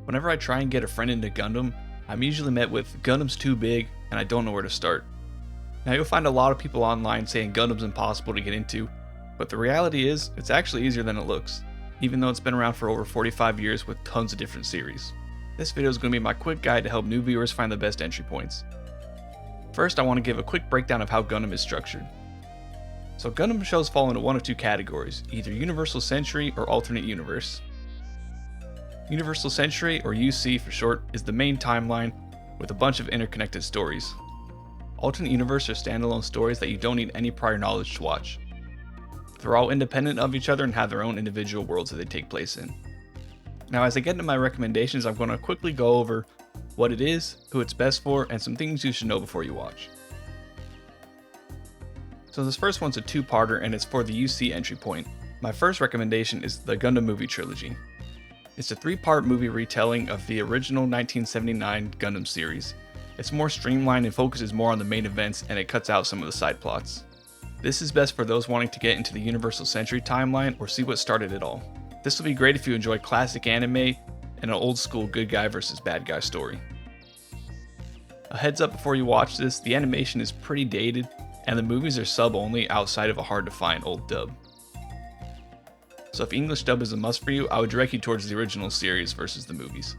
Whenever I try and get a friend into Gundam, I'm usually met with Gundam's too big and I don't know where to start. Now you'll find a lot of people online saying Gundam's impossible to get into, but the reality is it's actually easier than it looks, even though it's been around for over 45 years with tons of different series. This video is going to be my quick guide to help new viewers find the best entry points. First, I want to give a quick breakdown of how Gundam is structured. So Gundam shows fall into one of two categories, either Universal Century or Alternate Universe. Universal Century, or UC for short, is the main timeline with a bunch of interconnected stories. Alternate Universe are standalone stories that you don't need any prior knowledge to watch. They're all independent of each other and have their own individual worlds that they take place in. Now as I get into my recommendations, I'm going to quickly go over what it is, who it's best for, and some things you should know before you watch. So this first one's a two-parter and it's for the UC entry point. My first recommendation is the Gundam movie trilogy. It's a 3-part movie retelling of the original 1979 Gundam series. It's more streamlined and focuses more on the main events, and it cuts out some of the side plots. This is best for those wanting to get into the Universal Century timeline or see what started it all. This will be great if you enjoy classic anime and an old school good guy versus bad guy story. A heads up before you watch this, the animation is pretty dated and the movies are sub only outside of a hard to find old dub. So if English dub is a must for you, I would direct you towards the original series versus the movies.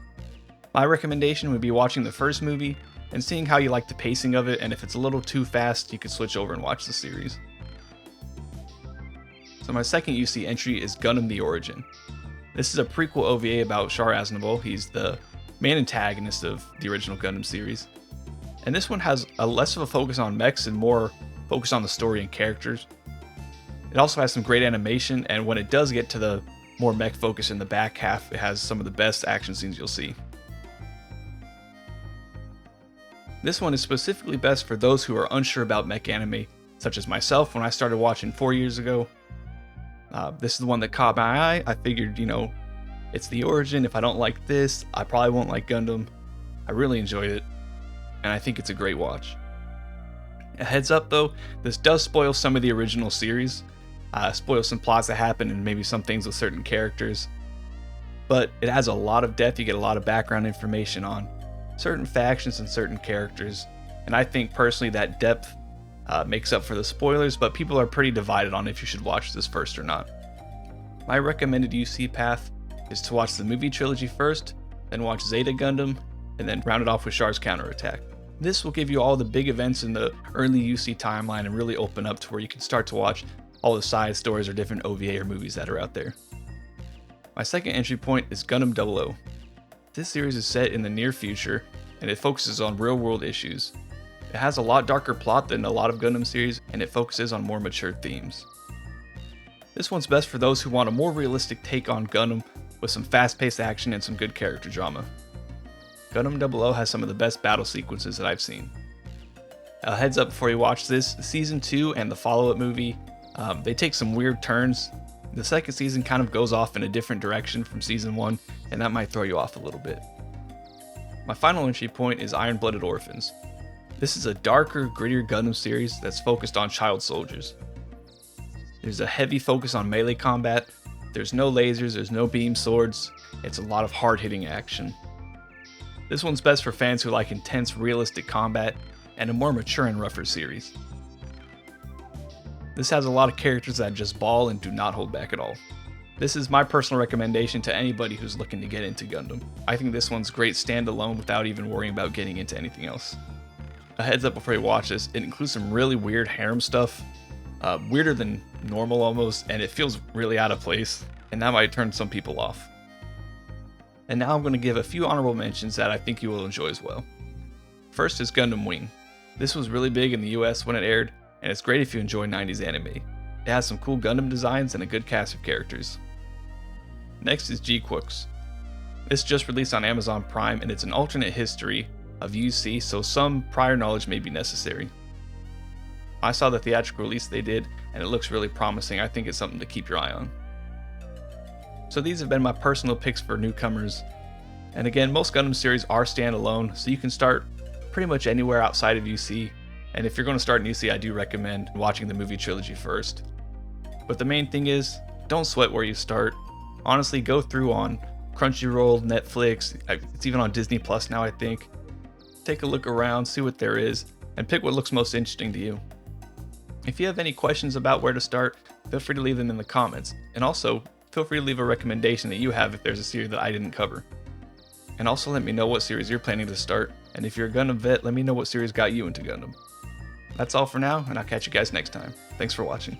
My recommendation would be watching the first movie and seeing how you like the pacing of it, and if it's a little too fast, you could switch over and watch the series. So my second UC entry is Gundam the Origin. This is a prequel OVA about Char Aznavour. He's the main antagonist of the original Gundam series. And this one has a less of a focus on mechs and more focus on the story and characters. It also has some great animation, and when it does get to the more mech focus in the back half, it has some of the best action scenes you'll see. This one is specifically best for those who are unsure about mech anime, such as myself when I started watching 4 years ago. This is the one that caught my eye. I figured, it's the Origin. If I don't like this, I probably won't like Gundam. I really enjoyed it, and I think it's a great watch. A heads up though, this does spoil some of the original series. Spoil some plots that happen and maybe some things with certain characters. But it has a lot of depth. You get a lot of background information on certain factions and certain characters. And I think personally that depth makes up for the spoilers, but people are pretty divided on if you should watch this first or not. My recommended UC path is to watch the movie trilogy first, then watch Zeta Gundam, and then round it off with Char's counterattack. This will give you all the big events in the early UC timeline and really open up to where you can start to watch all the side stories or different OVA or movies that are out there. My second entry point is Gundam 00. This series is set in the near future and it focuses on real world issues. It has a lot darker plot than a lot of Gundam series and it focuses on more mature themes. This one's best for those who want a more realistic take on Gundam with some fast paced action and some good character drama. Gundam 00 has some of the best battle sequences that I've seen. A heads up before you watch this, Season 2 and the follow-up movie, they take some weird turns. The second season kind of goes off in a different direction from Season 1, and that might throw you off a little bit. My final entry point is Iron-Blooded Orphans. This is a darker, grittier Gundam series that's focused on child soldiers. There's a heavy focus on melee combat, there's no lasers, there's no beam swords, it's a lot of hard-hitting action. This one's best for fans who like intense, realistic combat and a more mature and rougher series. This has a lot of characters that just ball and do not hold back at all. This is my personal recommendation to anybody who's looking to get into Gundam. I think this one's great standalone without even worrying about getting into anything else. A heads up before you watch this, it includes some really weird harem stuff, weirder than normal almost, and it feels really out of place, and that might turn some people off. And now I'm going to give a few honorable mentions that I think you will enjoy as well. First is Gundam Wing. This was really big in the US when it aired, and it's great if you enjoy 90s anime. It has some cool Gundam designs and a good cast of characters. Next is GQuuuuuX. This just released on Amazon Prime, and it's an alternate history of UC, so some prior knowledge may be necessary. I saw the theatrical release they did, and it looks really promising. I think it's something to keep your eye on. So these have been my personal picks for newcomers. And again, most Gundam series are standalone, so you can start pretty much anywhere outside of UC. And if you're going to start in UC, I do recommend watching the movie trilogy first. But the main thing is, don't sweat where you start. Honestly, go through on Crunchyroll, Netflix, it's even on Disney Plus now, I think. Take a look around, see what there is, and pick what looks most interesting to you. If you have any questions about where to start, feel free to leave them in the comments, and also feel free to leave a recommendation that you have if there's a series that I didn't cover. And also let me know what series you're planning to start, and if you're a Gundam vet, let me know what series got you into Gundam. That's all for now, and I'll catch you guys next time. Thanks for watching.